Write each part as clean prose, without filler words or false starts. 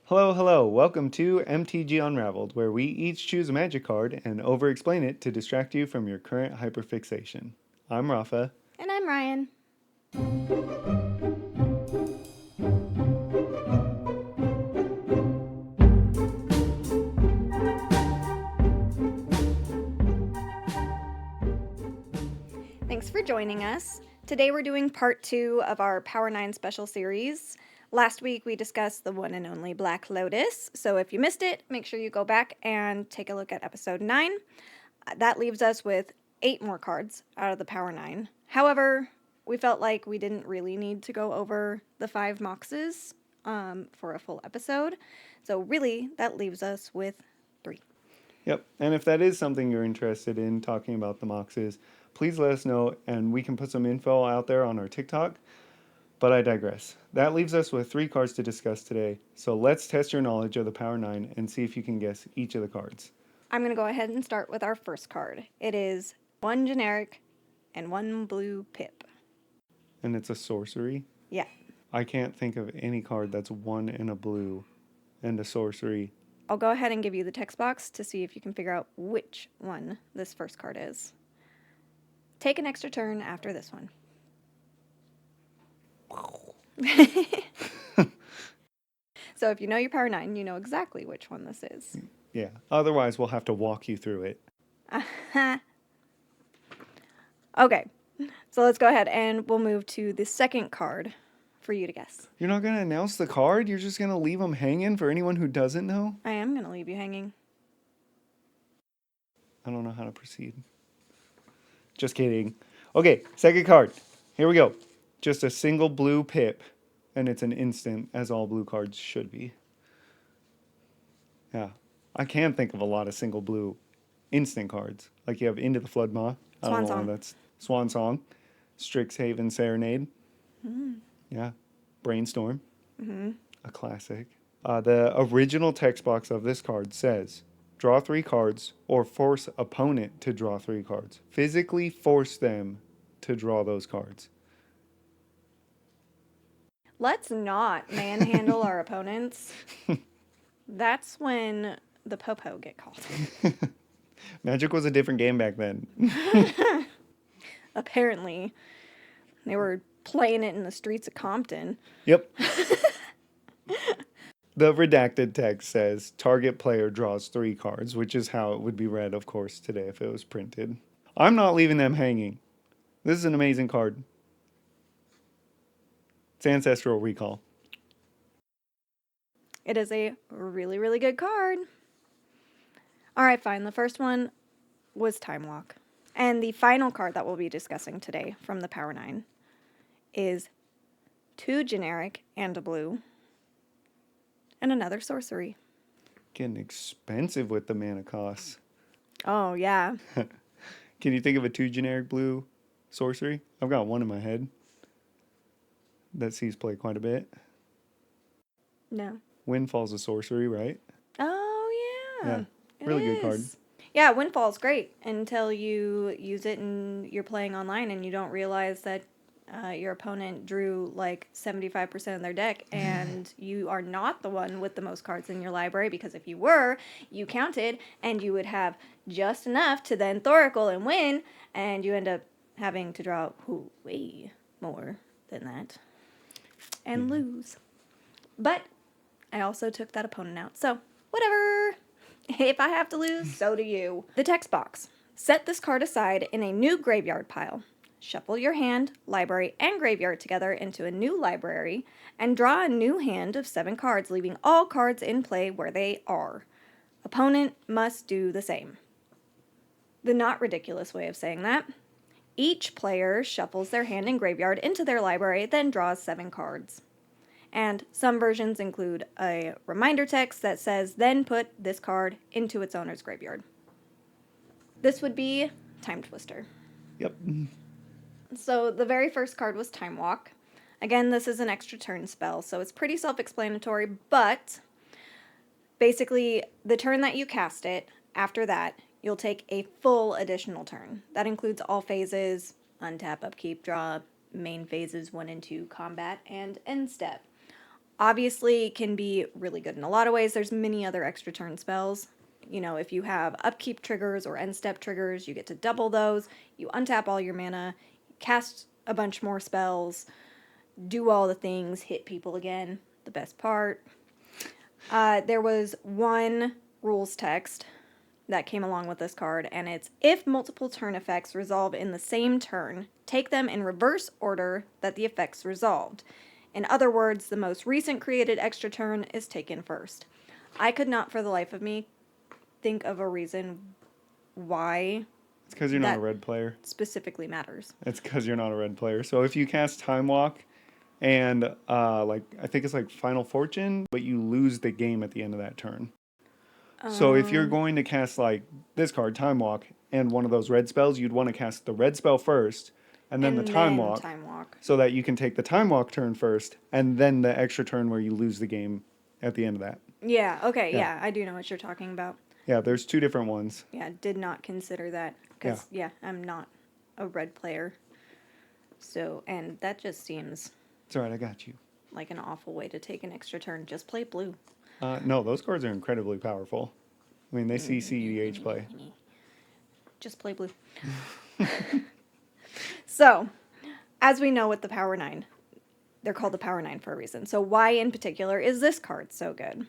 Hello, hello. Welcome to MTG Unraveled, where we each choose a magic card and over-explain it to distract you from your current hyperfixation. I'm Rafa. And I'm Ryan. Thanks for joining us. Today we're doing part 2 of our Power 9 special series. Last week we discussed the one and only Black Lotus, so if you missed it, make sure you go back and take a look at episode 9. That leaves us with 8 more cards out of the Power 9. However, we felt like we didn't really need to go over the 5 Moxes for a full episode, so really that leaves us with 3. Yep, and if that is something you're interested in, talking about the Moxes, please let us know and we can put some info out there on our TikTok. But I digress. That leaves us with 3 cards to discuss today, so let's test your knowledge of the Power 9 and see if you can guess each of the cards. I'm going to go ahead and start with our first card. It is 1 generic and 1 blue pip. And it's a sorcery? Yeah. I can't think of any card that's 1 and a blue and a sorcery. I'll go ahead and give you the text box to see if you can figure out which one this first card is. Take an extra turn after this one. So if you know your Power 9, you know exactly which one this is. Yeah, otherwise we'll have to walk you through it. Okay, so let's go ahead and we'll move to the second card for you to guess. You're not going to announce the card? You're just going to leave them hanging for anyone who doesn't know? I am going to leave you hanging. I don't know how to proceed. Just kidding. Okay, second card. Here we go. Just a single blue pip, and it's an instant, as all blue cards should be. Yeah, I can think of a lot of single blue instant cards. Like you have Into the Floodmaw. I don't know why that's Swan Song. Strixhaven Serenade. Yeah. Brainstorm. A classic. The original text box of this card says, draw 3 cards or force opponent to draw 3 cards. Physically force them to draw those cards. Let's not manhandle our opponents. That's when the popo get called. Magic was a different game back then. Apparently. They were playing it in the streets of Compton. Yep. The redacted text says, target player draws 3 cards, which is how it would be read, of course, today if it was printed. I'm not leaving them hanging. This is an amazing card. It's Ancestral Recall. It is a really, really good card. All right, fine. The first one was Time Walk. And the final card that we'll be discussing today from the Power 9 is 2 generic and a blue and another sorcery. Getting expensive with the mana costs. Oh, yeah. Can you think of a 2 generic blue sorcery? I've got one in my head that sees play quite a bit. No. Windfall's a sorcery, right? Oh, yeah. Really good card. Yeah, Windfall's great until you use it and you're playing online and you don't realize that your opponent drew like 75% of their deck and you are not the one with the most cards in your library, because if you were, you counted and you would have just enough to then Thoracle and win, and you end up having to draw way more than that and lose. But I also took that opponent out, so whatever. If I have to lose, so do you. The text box. Set this card aside in a new graveyard pile. Shuffle your hand, library, and graveyard together into a new library, and draw a new hand of 7 cards, leaving all cards in play where they are. Opponent must do the same. The not ridiculous way of saying that. Each player shuffles their hand and graveyard into their library, then draws 7 cards. And some versions include a reminder text that says, then put this card into its owner's graveyard. This would be Time Twister. Yep. So the very first card was Time Walk. Again, this is an extra turn spell, so it's pretty self-explanatory, but basically the turn that you cast it, after that, you'll take a full additional turn. That includes all phases, untap, upkeep, draw, main phases 1 and 2, combat, and end step. obviously can be really good in a lot of ways. There's many other extra turn spells. You know, if you have upkeep triggers or end step triggers, you get to double those. You untap all your mana, cast a bunch more spells, do all the things, hit people again. The best part. There was one rules text that came along with this card, and it's if multiple turn effects resolve in the same turn, take them in reverse order that the effects resolved. In other words, the most recent created extra turn is taken first. I could not for the life of me think of a reason why It's because you're not a red player. Specifically matters. It's because you're not a red player. So if you cast Time Walk and I think it's like Final Fortune, but you lose the game at the end of that turn. So if you're going to cast like this card, Time Walk, and one of those red spells, you'd want to cast the red spell first and then the Time Walk. So that you can take the Time Walk turn first and then the extra turn where you lose the game at the end of that. Yeah, okay, yeah, I do know what you're talking about. Yeah, there's two different ones. Yeah, did not consider that because, I'm not a red player. So, and that just seems... It's all right, I got you. Like an awful way to take an extra turn. Just play blue. No, those cards are incredibly powerful. I mean, they see CEDH play. Just play blue. So, as we know with the Power 9, they're called the Power 9 for a reason. So why in particular is this card so good?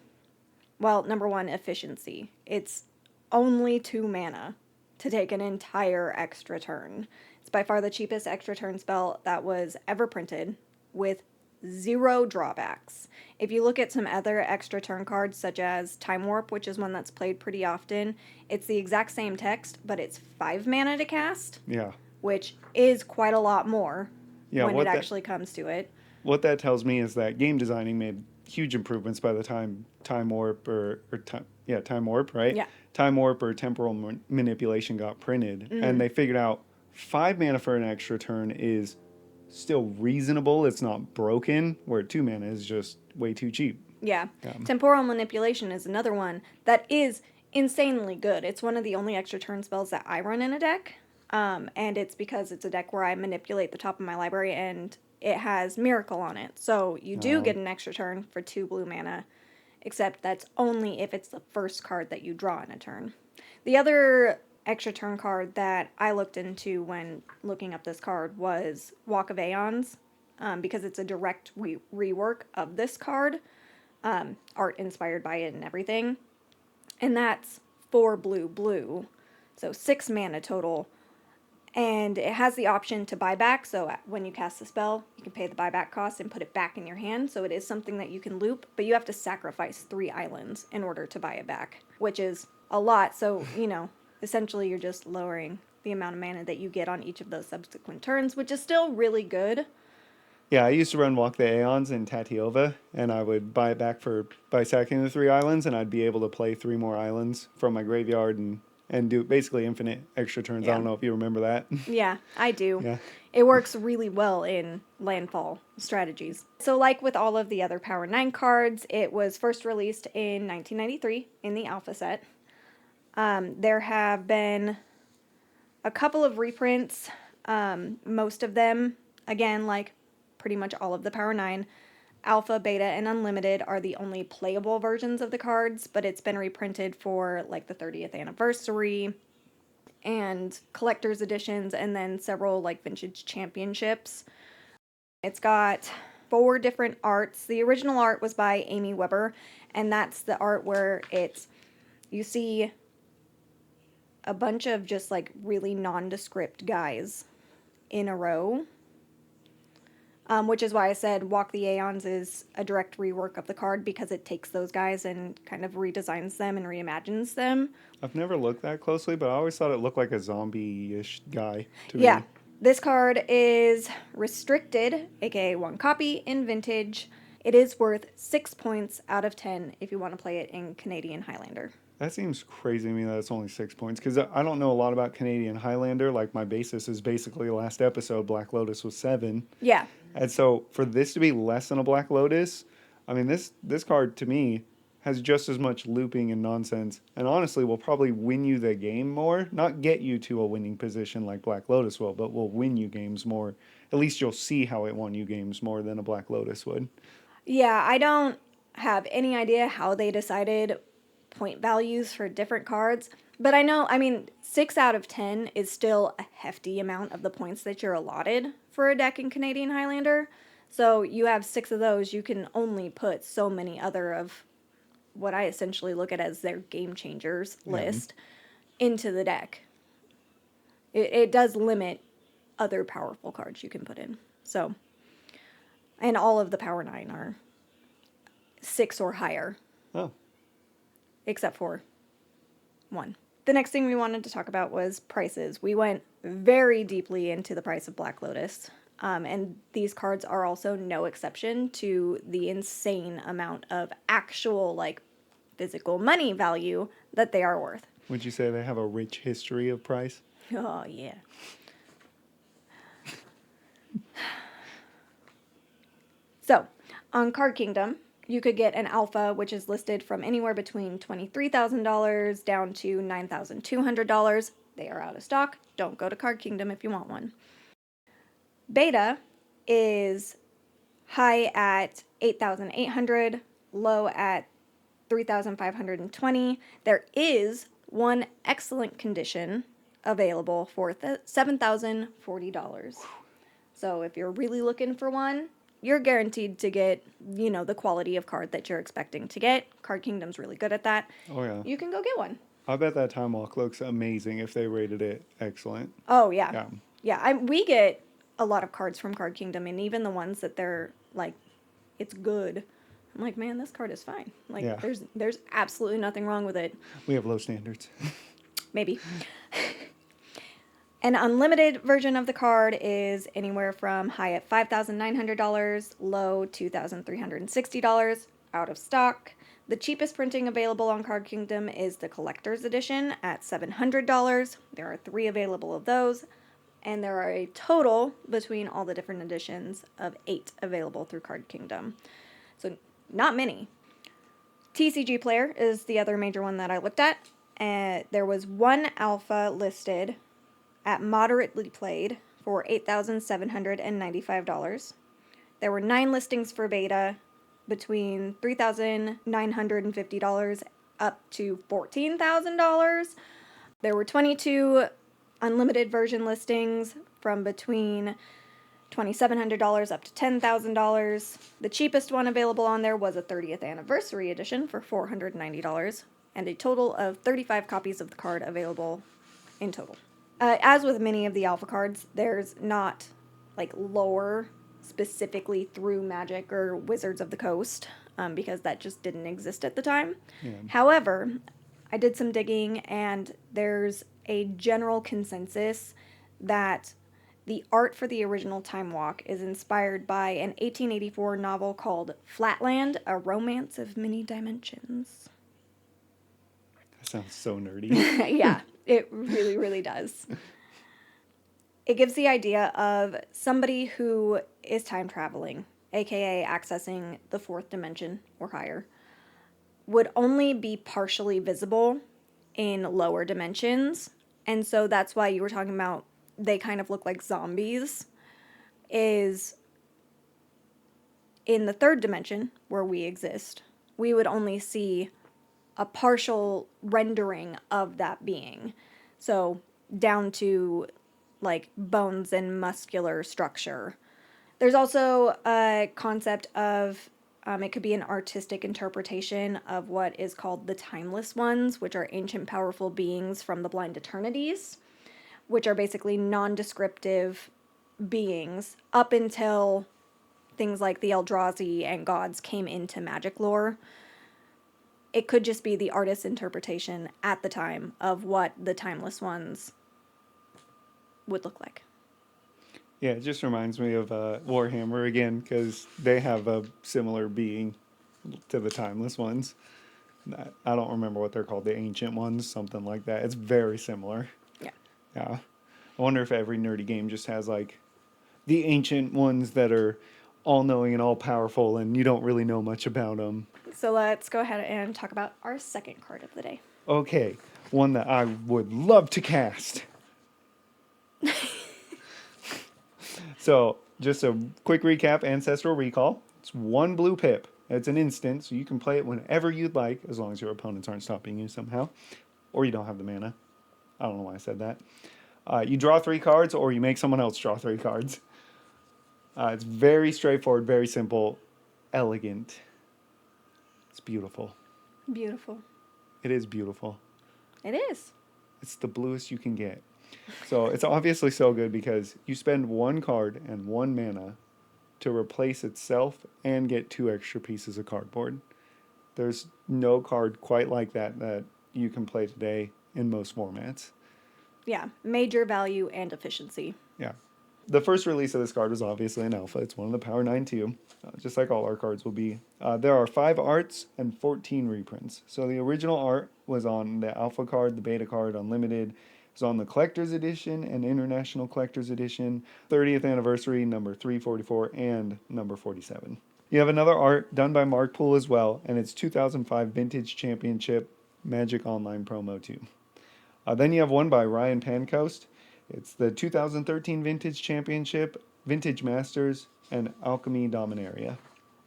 Well, number one, efficiency. It's only 2 mana to take an entire extra turn. It's by far the cheapest extra turn spell that was ever printed with 0 drawbacks. If you look at some other extra turn cards, such as Time Warp, which is one that's played pretty often, it's the exact same text, but it's 5 mana to cast. Yeah. Which is quite a lot more when it actually comes to it. What that tells me is that game designing made huge improvements by the time Time Warp Time Warp, right? Yeah. Time Warp or Temporal Manipulation got printed, and they figured out 5 mana for an extra turn is still reasonable. It's not broken, where 2 mana is just way too cheap. Yeah. Temporal Manipulation is another one that is insanely good. It's one of the only extra turn spells that I run in a deck. And it's because it's a deck where I manipulate the top of my library and it has Miracle on it. So you do get an extra turn for 2 blue mana, except that's only if it's the first card that you draw in a turn. The other extra turn card that I looked into when looking up this card was Walk of Aeons, because it's a direct rework of this card, art inspired by it and everything. And that's 4 blue, so 6 mana total. And it has the option to buy back, so when you cast the spell, you can pay the buyback cost and put it back in your hand, so it is something that you can loop, but you have to sacrifice 3 islands in order to buy it back, which is a lot, so, essentially you're just lowering the amount of mana that you get on each of those subsequent turns, which is still really good. Yeah, I used to run Walk the Aeons in Tatiova, and I would buy it back by sacking the 3 islands, and I'd be able to play 3 more islands from my graveyard and do basically infinite extra turns. Yeah. I don't know if you remember that. Yeah, I do. Yeah. It works really well in landfall strategies. So like with all of the other Power 9 cards, it was first released in 1993 in the alpha set. There have been a couple of reprints, most of them, again, like pretty much all of the Power 9, Alpha, Beta, and Unlimited are the only playable versions of the cards, but it's been reprinted for like the 30th anniversary and collector's editions, and then several like vintage championships. It's got 4 different arts. The original art was by Amy Weber, and that's the art where you see a bunch of just like really nondescript guys in a row. Which is why I said Walk the Aeons is a direct rework of the card, because it takes those guys and kind of redesigns them and reimagines them. I've never looked that closely, but I always thought it looked like a zombie-ish guy to me. Yeah. This card is restricted, aka 1 copy, in Vintage. It is worth 6 points out of 10 if you want to play it in Canadian Highlander. That seems crazy to me that it's only 6 points, because I don't know a lot about Canadian Highlander. Like, my basis is basically last episode, Black Lotus was 7. Yeah. And so for this to be less than a Black Lotus, I mean, this card to me has just as much looping and nonsense, and honestly will probably win you the game more. Not get you to a winning position like Black Lotus will, but will win you games more. At least you'll see how it won you games more than a Black Lotus would. Yeah, I don't have any idea how they decided point values for different cards, but I mean, 6 out of 10 is still a hefty amount of the points that you're allotted for a deck in Canadian Highlander. So you have 6 of those, you can only put so many other of what I essentially look at as their game changers list into the deck. It does limit other powerful cards you can put in. So, and all of the Power 9 are 6 or higher. Oh. Except for one. The next thing we wanted to talk about was prices. We went very deeply into the price of Black Lotus. And these cards are also no exception to the insane amount of actual, like, physical money value that they are worth. Would you say they have a rich history of price? Oh, yeah. So, on Card Kingdom, you could get an alpha, which is listed from anywhere between $23,000 down to $9,200. They are out of stock. Don't go to Card Kingdom if you want one. Beta is high at $8,800, low at $3,520. There is one excellent condition available for $7,040. So if you're really looking for one, you're guaranteed to get, the quality of card that you're expecting to get. Card Kingdom's really good at that. Oh, yeah. You can go get one. I bet that Time Walk looks amazing if they rated it excellent. Oh, yeah. Yeah, we get a lot of cards from Card Kingdom, and even the ones that they're, like, it's good. I'm like, man, this card is fine. Like, there's absolutely nothing wrong with it. We have low standards. Maybe. An unlimited version of the card is anywhere from high at $5,900, low $2,360, out of stock. The cheapest printing available on Card Kingdom is the Collector's Edition at $700. There are 3 available of those, and there are a total between all the different editions of 8 available through Card Kingdom. So not many. TCG Player is the other major one that I looked at. There was one alpha listed at moderately played for $8,795. There were 9 listings for beta between $3,950 up to $14,000. There were 22 unlimited version listings from between $2,700 up to $10,000. The cheapest one available on there was a 30th anniversary edition for $490, and a total of 35 copies of the card available in total. As with many of the alpha cards, there's not like lore specifically through Magic or Wizards of the Coast, because that just didn't exist at the time. Yeah. However, I did some digging, and there's a general consensus that the art for the original Time Walk is inspired by an 1884 novel called Flatland, A Romance of Many Dimensions. That sounds so nerdy. Yeah, it really, really does. It gives the idea of somebody who is time traveling, aka accessing the 4th dimension or higher, would only be partially visible in lower dimensions. And so that's why you were talking about they kind of look like zombies, is in the 3rd dimension where we exist, we would only see a partial rendering of that being. So down to like bones and muscular structure. There's also a concept of it could be an artistic interpretation of what is called the Timeless Ones, which are ancient powerful beings from the Blind Eternities, which are basically non-descriptive beings up until things like the Eldrazi and gods came into Magic lore. It could just be the artist's interpretation at the time of what the Timeless Ones would look like. Yeah, it just reminds me of Warhammer again, because they have a similar being to the Timeless Ones. I don't remember what they're called, the Ancient Ones, something like that. It's very similar. Yeah. I wonder if every nerdy game just has like the Ancient Ones that are all-knowing and all-powerful, and you don't really know much about them. So let's go ahead and talk about our second card of the day. Okay, one that I would love to cast. So, just a quick recap, Ancestral Recall. It's 1 blue pip. It's an instant, so you can play it whenever you'd like, as long as your opponents aren't stopping you somehow. Or you don't have the mana. I don't know why I said that. You draw 3 cards, or you make someone else draw 3 cards. It's very straightforward, very simple, elegant. It's beautiful. Beautiful. It is beautiful. It is. It's the bluest you can get. So it's obviously so good because you spend 1 card and 1 mana to replace itself and get 2 extra pieces of cardboard. There's no card quite like that you can play today in most formats. Yeah, major value and efficiency. Yeah. The first release of this card was obviously an alpha. It's one of the Power 9 too, just like all our cards will be. There are 5 arts and 14 reprints. So the original art was on the alpha card, the beta card, Unlimited. It's on the Collector's Edition and International Collector's Edition, 30th Anniversary, number 344, and number 47. You have another art done by Mark Poole as well, and it's 2005 Vintage Championship Magic Online Promo 2. Then you have one by Ryan Pancoast. It's the 2013 Vintage Championship, Vintage Masters, and Alchemy Dominaria,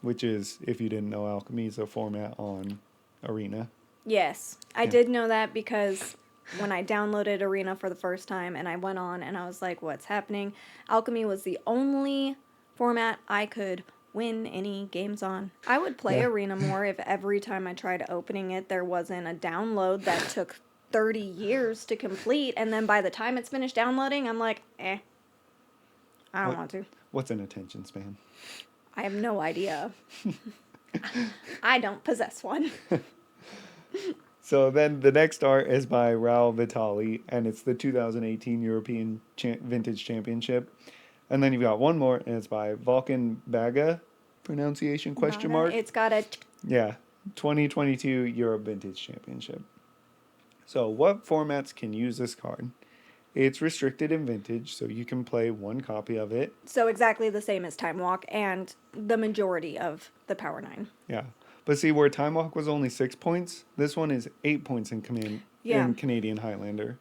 which is, if you didn't know, Alchemy is a format on Arena. Yes, I did know that because when I downloaded Arena for the first time and I went on and I was like, what's happening? Alchemy was the only format I could win any games on. I would play Arena more if every time I tried opening it, there wasn't a download that took 30 years to complete, and then by the time it's finished downloading, I'm like, I don't want to. What's an attention span? I have no idea. I don't possess one. So then the next art is by Raul Vitali, and it's the 2018 European Vintage Championship. And then you've got one more, and it's by Vulcan Baga, pronunciation question mark. It's got a... Yeah, 2022 Europe Vintage Championship. So what formats can use this card? It's restricted in Vintage, so you can play 1 copy of it. So exactly the same as Time Walk and the majority of the Power 9. Yeah. But see, where Time Walk was only 6 points, this one is 8 points in Canadian Highlander.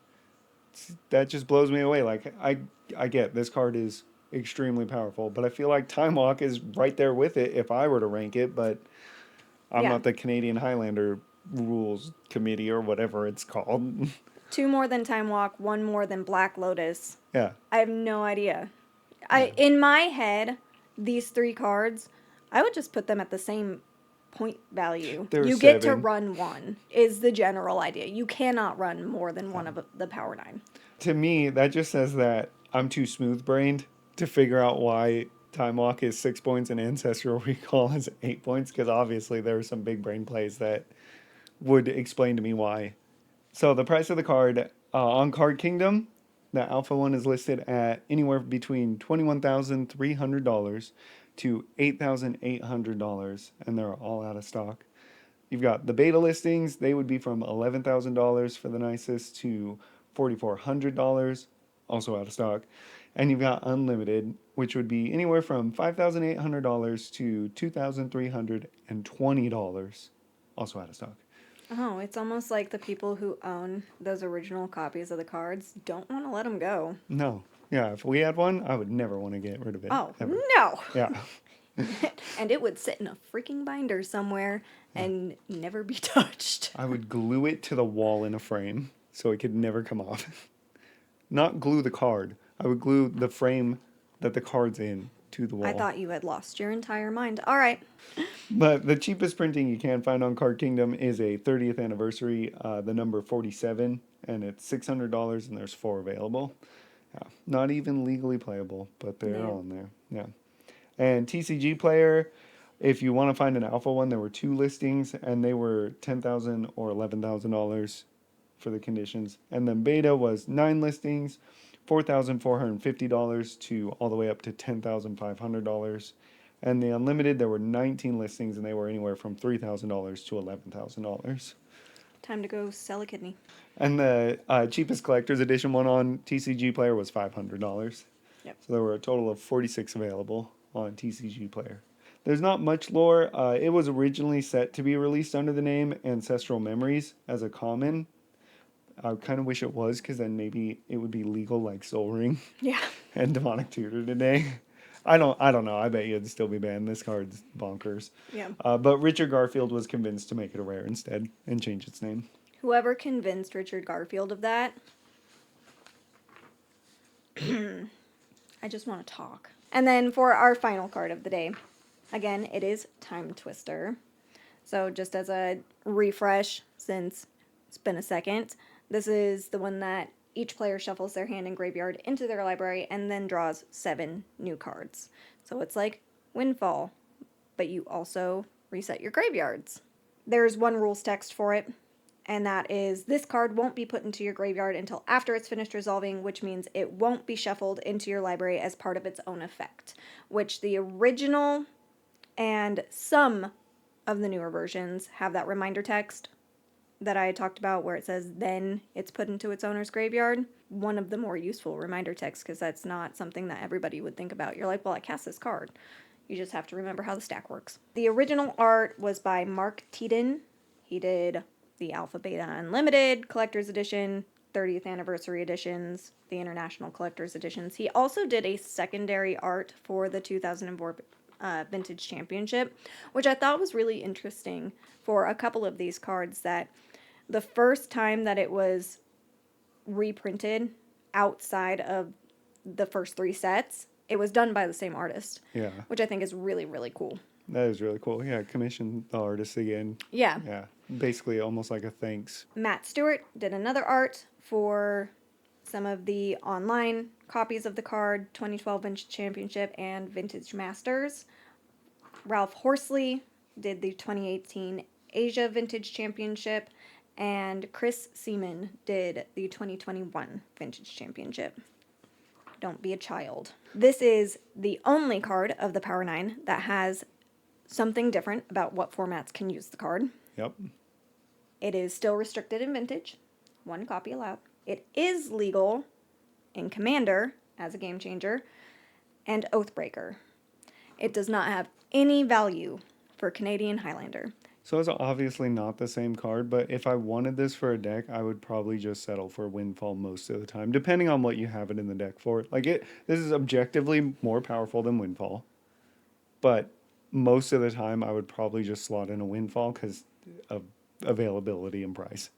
That just blows me away. Like, I get this card is extremely powerful, but I feel like Time Walk is right there with it if I were to rank it, but I'm not the Canadian Highlander rules committee or whatever it's called. 2 more than Time Walk, 1 more than Black Lotus. Yeah. I have no idea. In my head, these 3 cards, I would just put them at the same point value. You get to run 1 is the general idea. You cannot run more than 1 of the Power 9. To me, that just says that I'm too smooth-brained to figure out why Time Walk is 6 points and Ancestral Recall is 8 points, because obviously there are some big brain plays that would explain to me why. So the price of the card on Card Kingdom, the alpha one is listed at anywhere between $21,300 to $8,800, and they're all out of stock. You've got the beta listings, they would be from $11,000 for the nicest to $4,400, also out of stock. And you've got Unlimited, which would be anywhere from $5,800 to $2,320, also out of stock. Oh, it's almost like the people who own those original copies of the cards don't want to let them go. No. Yeah, if we had one, I would never want to get rid of it. Oh, ever. no. Yeah. And it would sit in a freaking binder somewhere and never be touched. I would glue it to the wall in a frame so it could never come off. Not glue the card. I would glue the frame that the card's in to the wall. I thought you had lost your entire mind. All right. But the cheapest printing you can find on Card Kingdom is a 30th anniversary, the number 47, and it's $600, and there's 4 available. Not even legally playable, but they're on there. Yeah. And TCG Player, if you want to find an alpha one, there were 2 listings, and they were $10,000 or $11,000 for the conditions. And then beta was 9 listings, $4,450 to all the way up to $10,500. And the Unlimited, there were 19 listings, and they were anywhere from $3,000 to $11,000. Time to go sell a kidney. And the cheapest collector's edition one on TCG Player was $500. Yep. So there were a total of 46 available on TCG Player. There's not much lore. It was originally set to be released under the name Ancestral Memories as a common. I kind of wish it was, because then maybe it would be legal like Soul Ring Yeah. and Demonic Tutor today. I don't know. I bet you it'd still be banned. This card's bonkers. Yeah. But Richard Garfield was convinced to make it a rare instead and change its name. Whoever convinced Richard Garfield of that, I just want to talk. And then for our final card of the day, again, it is Time Twister. So just as a refresh, since it's been a second, this is the one that each player shuffles their hand and graveyard into their library and then draws 7 new cards. So it's like Windfall, but you also reset your graveyards. There's one rules text for it, and that is this card won't be put into your graveyard until after it's finished resolving, which means it won't be shuffled into your library as part of its own effect, which the original and some of the newer versions have that reminder text that I talked about where it says then it's put into its owner's graveyard. One of the more useful reminder texts, because that's not something that everybody would think about. You're like, well, I cast this card. You just have to remember how the stack works. The original art was by Mark Teeden. He did the Alpha Beta Unlimited Collector's Edition, 30th Anniversary Editions, the International Collector's Editions. He also did a secondary art for the 2004 Vintage Championship, which I thought was really interesting for a couple of these cards, that the first time that it was reprinted outside of the first 3 sets, it was done by the same artist. Yeah. Which I think is really, really cool. That is really cool. Yeah, commission the artist again. Yeah. Yeah. Basically almost like a thanks. Matt Stewart did another art for some of the online copies of the card, 2012 Vintage Championship and Vintage Masters. Ralph Horsley did the 2018 Asia Vintage Championship, and Chris Seaman did the 2021 Vintage Championship. Don't be a child. This is the only card of the Power 9 that has something different about what formats can use the card. Yep. It is still restricted in Vintage, 1 copy allowed. It is legal in Commander as a game changer and Oathbreaker. It does not have any value for Canadian Highlander. So it's obviously not the same card, but if I wanted this for a deck, I would probably just settle for Windfall most of the time, depending on what you have it in the deck for. This is objectively more powerful than Windfall, but most of the time I would probably just slot in a Windfall because of availability and price.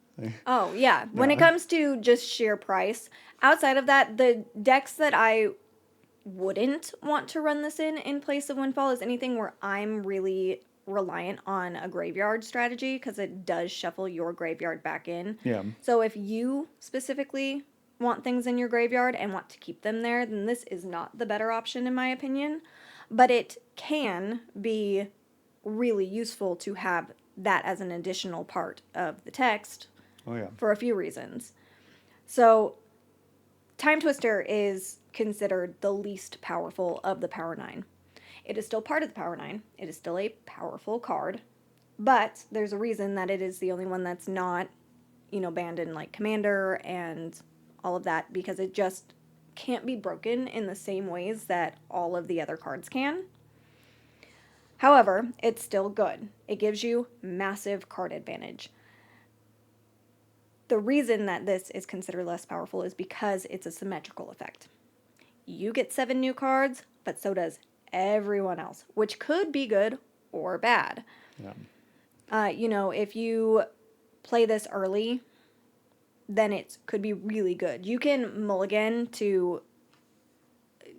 Oh, yeah. When it comes to just sheer price, outside of that, the decks that I wouldn't want to run this in place of Windfall is anything where I'm really reliant on a graveyard strategy, because it does shuffle your graveyard back in. Yeah. So if you specifically want things in your graveyard and want to keep them there, then this is not the better option in my opinion. But it can be really useful to have that as an additional part of the text. Oh, yeah. For a few reasons. So, Time Twister is considered the least powerful of the Power 9. It is still part of the Power 9. It is still a powerful card. But there's a reason that it is the only one that's not, banned in like Commander and all of that, because it just can't be broken in the same ways that all of the other cards can. However, it's still good. It gives you massive card advantage. The reason that this is considered less powerful is because it's a symmetrical effect. You get 7 new cards, but so does everyone else, which could be good or bad. Yeah. If you play this early, then it could be really good. You can mulligan to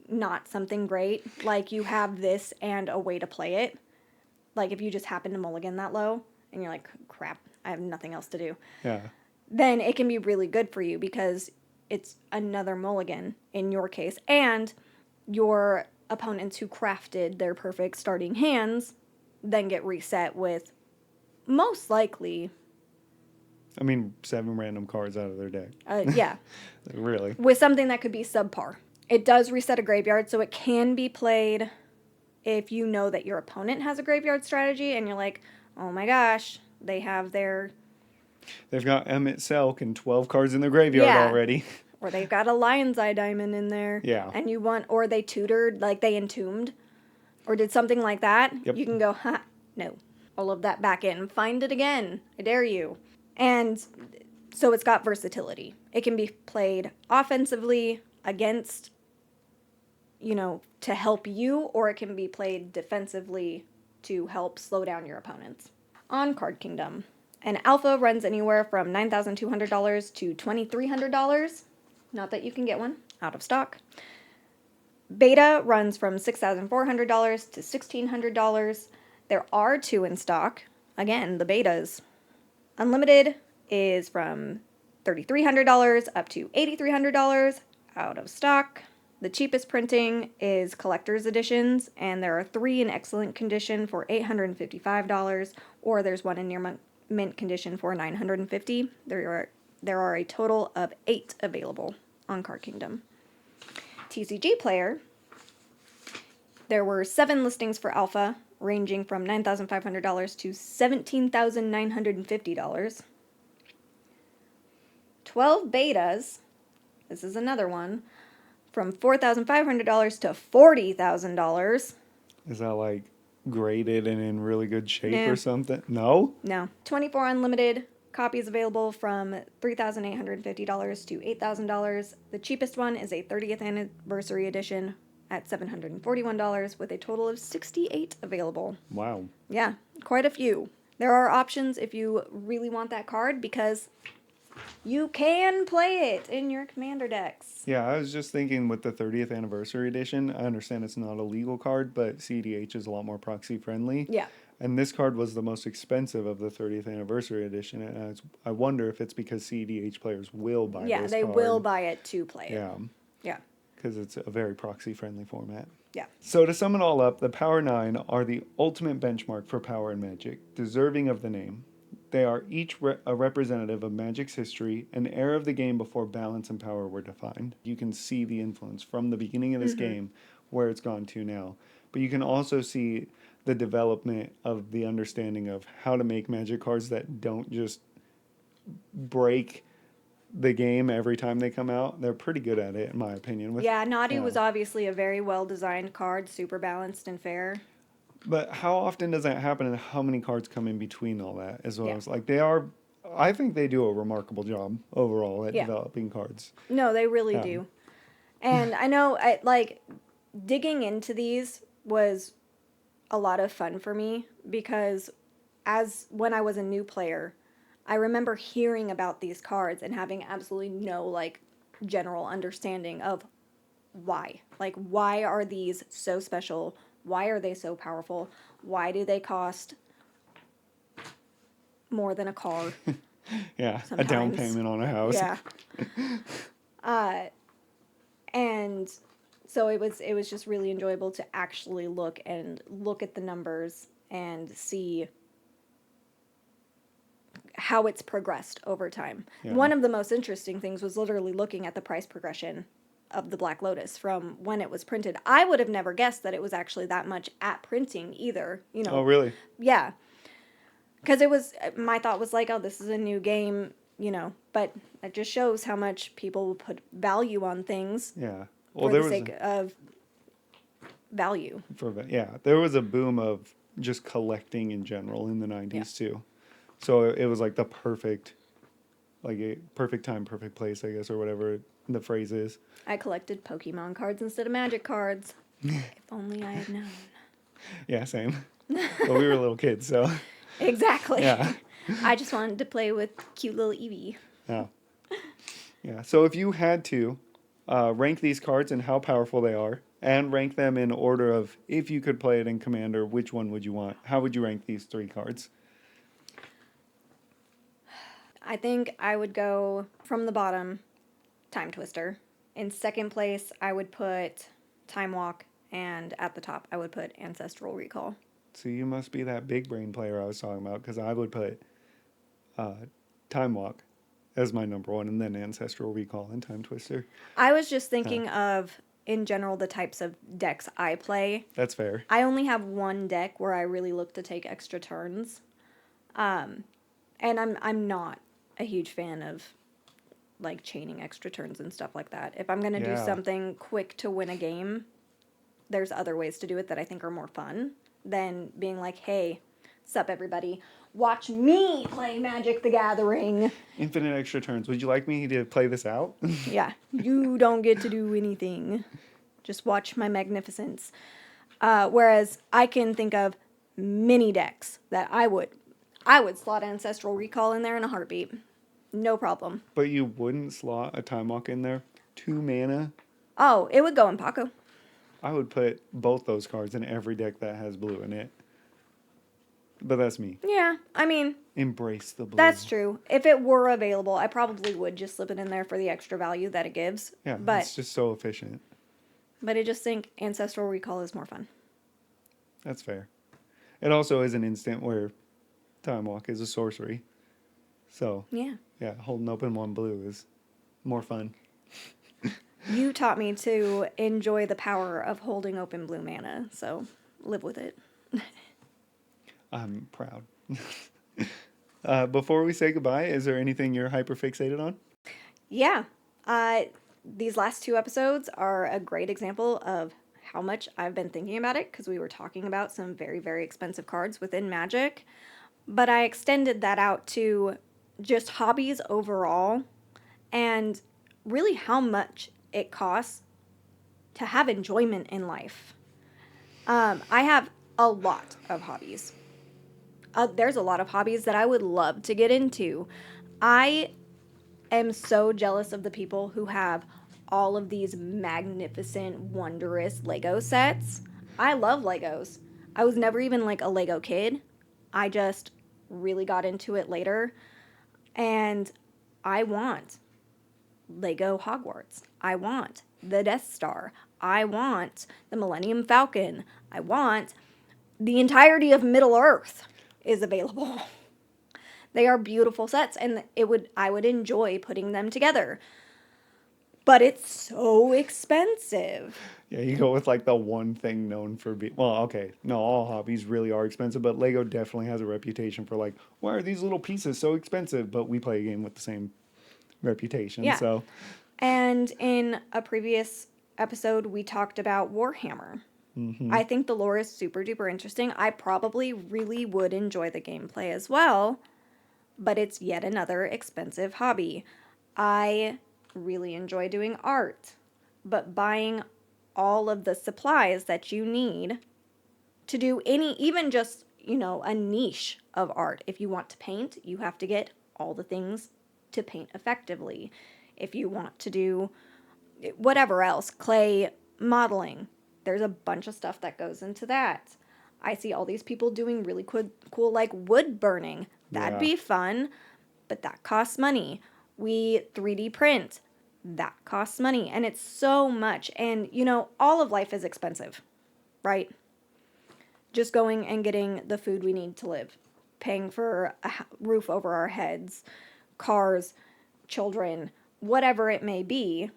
not something great, like you have this and a way to play it. Like if you just happen to mulligan that low and you're like, crap, I have nothing else to do. Yeah. Then it can be really good for you because it's another mulligan in your case. And your opponents who crafted their perfect starting hands then get reset with most likely... 7 random cards out of their deck. Yeah. Really. With something that could be subpar. It does reset a graveyard, so it can be played if you know that your opponent has a graveyard strategy and you're like, oh my gosh, they have their... They've got Emmett Selk and 12 cards in the graveyard already. Or they've got a Lion's Eye Diamond in there. Yeah. And you want, or they tutored, like they entombed, or did something like that. Yep. You can go, no. All of that back in. Find it again. I dare you. And so it's got versatility. It can be played offensively against, to help you, or it can be played defensively to help slow down your opponents. On Card Kingdom, an alpha runs anywhere from $9,200 to $2,300. Not that you can get one out of stock. Beta runs from $6,400 to $1,600. There are 2 in stock. Again, the betas. Unlimited is from $3,300 up to $8,300, out of stock. The cheapest printing is collector's editions, and there are 3 in excellent condition for $855, or there's 1 in near mint condition for $950. There are a total of 8 available on Card Kingdom. TCG Player, there were 7 listings for alpha, ranging from $9,500 to $17,950. 12 betas, this is another one, from $4,500 to $40,000. Is that like graded and in really good shape Nah. or something? No? No. 24 unlimited copies available from $3,850 to $8,000. The cheapest one is a 30th anniversary edition at $741, with a total of 68 available. Wow. Yeah, quite a few. There are options if you really want that card, because you can play it in your commander decks. Yeah, I was just thinking with the 30th anniversary edition, I understand it's not a legal card, but CDH is a lot more proxy friendly. Yeah. And this card was the most expensive of the 30th anniversary edition, and I wonder if it's because CDH players will buy this card. Yeah, they will buy it to play it. Yeah. Yeah. Because it's a very proxy friendly format. Yeah. So to sum it all up, the Power 9 are the ultimate benchmark for Power and Magic, deserving of the name. They are each a representative of Magic's history, an era of the game before balance and power were defined. You can see the influence from the beginning of this game, where it's gone to now. But you can also see the development of the understanding of how to make Magic cards that don't just break the game every time they come out. They're pretty good at it, in my opinion. Nadu was obviously a very well-designed card, super balanced and fair. But how often does that happen, and how many cards come in between all that as well? Yeah. As like I think they do a remarkable job overall at developing cards. No, they really do. And I know, digging into these was a lot of fun for me, because when I was a new player, I remember hearing about these cards and having absolutely no, general understanding of why. Why are these so special? Why are they so powerful? Why do they cost more than a car? Yeah, sometimes? A down payment on a house. Yeah. And so it was just really enjoyable to actually look at the numbers and see how it's progressed over time. Yeah. One of the most interesting things was literally looking at the price progression of the Black Lotus from when it was printed. I would have never guessed that it was actually that much at printing either. Oh, really? Yeah. Because my thought was oh, this is a new game, but it just shows how much people will put value on things. Yeah. Well, for the sake of value. There was a boom of just collecting in general in the 90s too. So it was the perfect time, perfect place, I guess, or whatever the phrase is. I collected Pokemon cards instead of Magic cards. If only I had known. Yeah, same. But we were little kids, so. Exactly. Yeah. I just wanted to play with cute little Eevee. Yeah. Yeah. So if you had to rank these cards and how powerful they are, and rank them in order of if you could play it in Commander, which one would you want? How would you rank these 3 cards? I think I would go from the bottom, Time Twister. In second place, I would put Time Walk, and at the top, I would put Ancestral Recall. So you must be that big brain player I was talking about, because I would put Time Walk as my number 1, and then Ancestral Recall and Time Twister. I was just thinking of, in general, the types of decks I play. That's fair. I only have one deck where I really look to take extra turns. And I'm not a huge fan of chaining extra turns and stuff like that. If I'm going to do something quick to win a game, there's other ways to do it that I think are more fun than being hey, sup everybody, watch me play Magic the Gathering. Infinite extra turns. Would you like me to play this out? Yeah, you don't get to do anything. Just watch my magnificence. Whereas I can think of mini decks that I would slot Ancestral Recall in there in a heartbeat. No problem. But you wouldn't slot a Time Walk in there? 2 mana? Oh, it would go in Paco. I would put both those cards in every deck that has blue in it. But that's me. Yeah, I mean... Embrace the blue. That's true. If it were available, I probably would just slip it in there for the extra value that it gives. Yeah, but it's just so efficient. But I just think Ancestral Recall is more fun. That's fair. It also is an instant where Time Walk is a sorcery. So, yeah, holding open 1 blue is more fun. You taught me to enjoy the power of holding open blue mana, so live with it. I'm proud. Before we say goodbye, is there anything you're hyper fixated on? Yeah. These last 2 episodes are a great example of how much I've been thinking about it, because we were talking about some very, very expensive cards within Magic. But I extended that out to just hobbies overall, and really how much it costs to have enjoyment in life. I have a lot of hobbies. There's a lot of hobbies that I would love to get into. I am so jealous of the people who have all of these magnificent, wondrous Lego sets. I love Legos. I was never even like a Lego kid. I just really got into it later. And I want Lego Hogwarts. I want the Death Star. I want the Millennium Falcon. I want the entirety of Middle Earth is available. They are beautiful sets, and I would enjoy putting them together. But it's so expensive. Yeah, you go with like the one thing known for being... Well, okay, no, all hobbies really are expensive, but Lego definitely has a reputation for like, why are these little pieces so expensive? But we play a game with the same reputation, yeah. so... And in a previous episode, we talked about Warhammer. Mm-hmm. I think the lore is super duper interesting. I probably really would enjoy the gameplay as well, but it's yet another expensive hobby. I really enjoy doing art, but buying all of the supplies that you need to do even just, a niche of art. If you want to paint, you have to get all the things to paint effectively. If you want to do whatever else, clay modeling, there's a bunch of stuff that goes into that. I see all these people doing really cool like wood burning. That'd be fun, but that costs money. We 3D print. That costs money, and it's so much. And, all of life is expensive, right? Just going and getting the food we need to live, paying for a roof over our heads, cars, children, whatever it may be,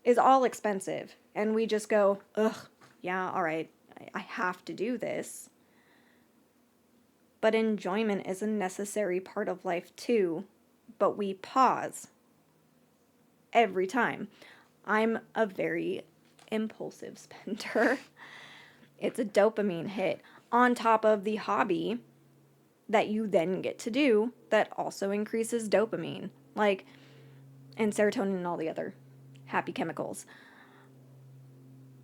is all expensive. And we just go, ugh, yeah, all right, I have to do this. But enjoyment is a necessary part of life too. But we pause every time. I'm a very impulsive spender. It's a dopamine hit on top of the hobby that you then get to do that also increases dopamine, and serotonin and all the other happy chemicals.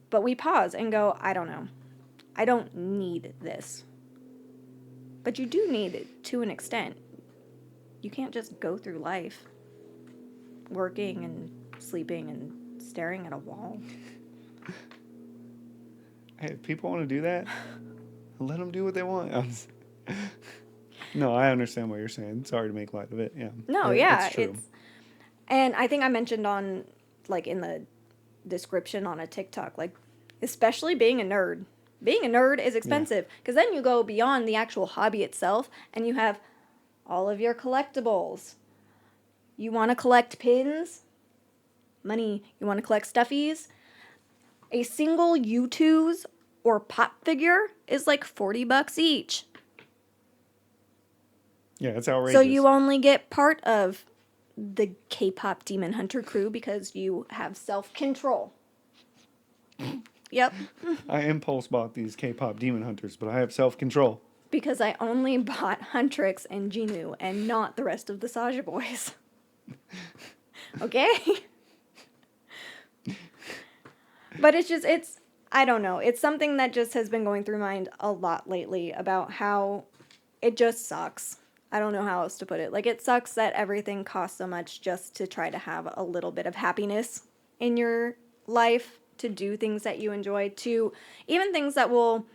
But we pause and go, I don't know. I don't need this. But you do need it to an extent. You can't just go through life working and sleeping and staring at a wall. Hey, if people want to do that, let them do what they want. No, I understand what you're saying. Sorry to make light of it. Yeah. No, yeah. It's true. And I think I mentioned on, in the description on a TikTok, especially being a nerd. Being a nerd is expensive, because then you go beyond the actual hobby itself, and you have all of your collectibles. You want to collect pins? Money. You want to collect stuffies? A single U2s or pop figure is $40 each. Yeah, it's outrageous. So you only get part of the K-pop Demon Hunter crew because you have self-control. Yep. I impulse bought these K-pop Demon Hunters, but I have self-control. Because I only bought Huntrix and Jinu and not the rest of the Saja boys. Okay? But I don't know. It's something that just has been going through my mind a lot lately about how it just sucks. I don't know how else to put it. Like, it sucks that everything costs so much just to try to have a little bit of happiness in your life, to do things that you enjoy, to even things that will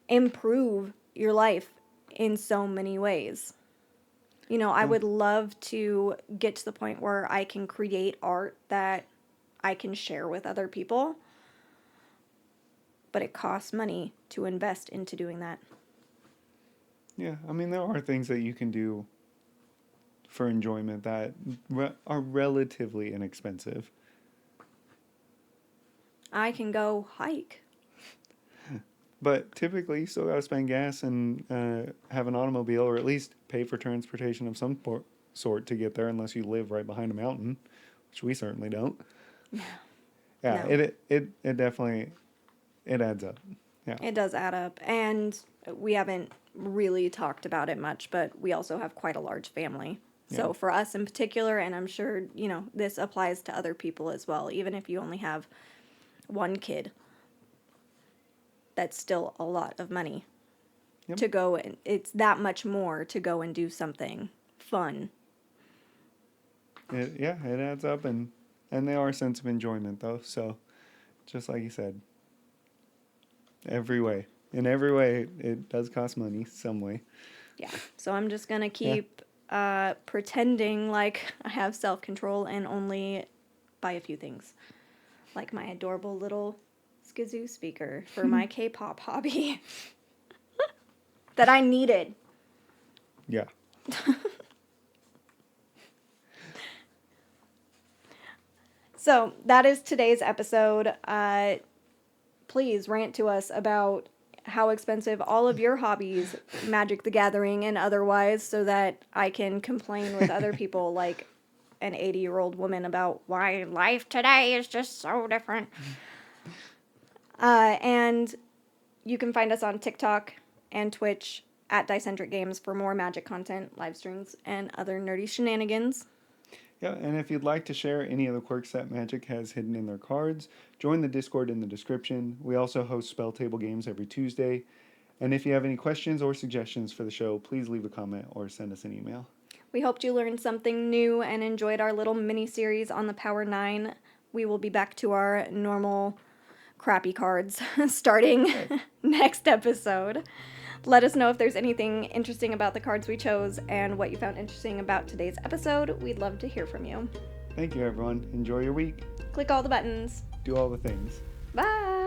improve your life in so many ways. You know, I would love to get to the point where I can create art that I can share with other people, but it costs money to invest into doing that. Yeah, I mean, there are things that you can do for enjoyment that are relatively inexpensive. I can go hike. But typically, you still got to spend gas and have an automobile, or at least pay for transportation of some sort to get there, unless you live right behind a mountain, which we certainly don't. Yeah, no. It definitely, it adds up. Yeah, it does add up, and we haven't really talked about it much, but we also have quite a large family. So for us in particular, and I'm sure, you know, this applies to other people as well, even if you only have one kid, that's still a lot of money to go, and it's that much more to go and do something fun. It adds up, and there are a sense of enjoyment, though. So, just like you said, in every way, it does cost money some way. Yeah. So I'm just gonna keep pretending like I have self-control and only buy a few things, like my adorable little Skazoo speaker for my K-pop hobby that I needed. Yeah. So that is today's episode. Please rant to us about how expensive all of your hobbies, Magic the Gathering and otherwise, so that I can complain with other people like an 80-year-old woman about why life today is just so different. And you can find us on TikTok and Twitch at Dicentric Games for more Magic content, live streams, and other nerdy shenanigans. Yeah, and if you'd like to share any of the quirks that Magic has hidden in their cards, join the Discord in the description. We also host Spell Table games every Tuesday. And if you have any questions or suggestions for the show, please leave a comment or send us an email. We hoped you learned something new and enjoyed our little mini-series on the Power 9. We will be back to our normal crappy cards starting next episode. Let us know if there's anything interesting about the cards we chose and what you found interesting about today's episode. We'd love to hear from you. Thank you, everyone. Enjoy your week. Click all the buttons. Do all the things. Bye.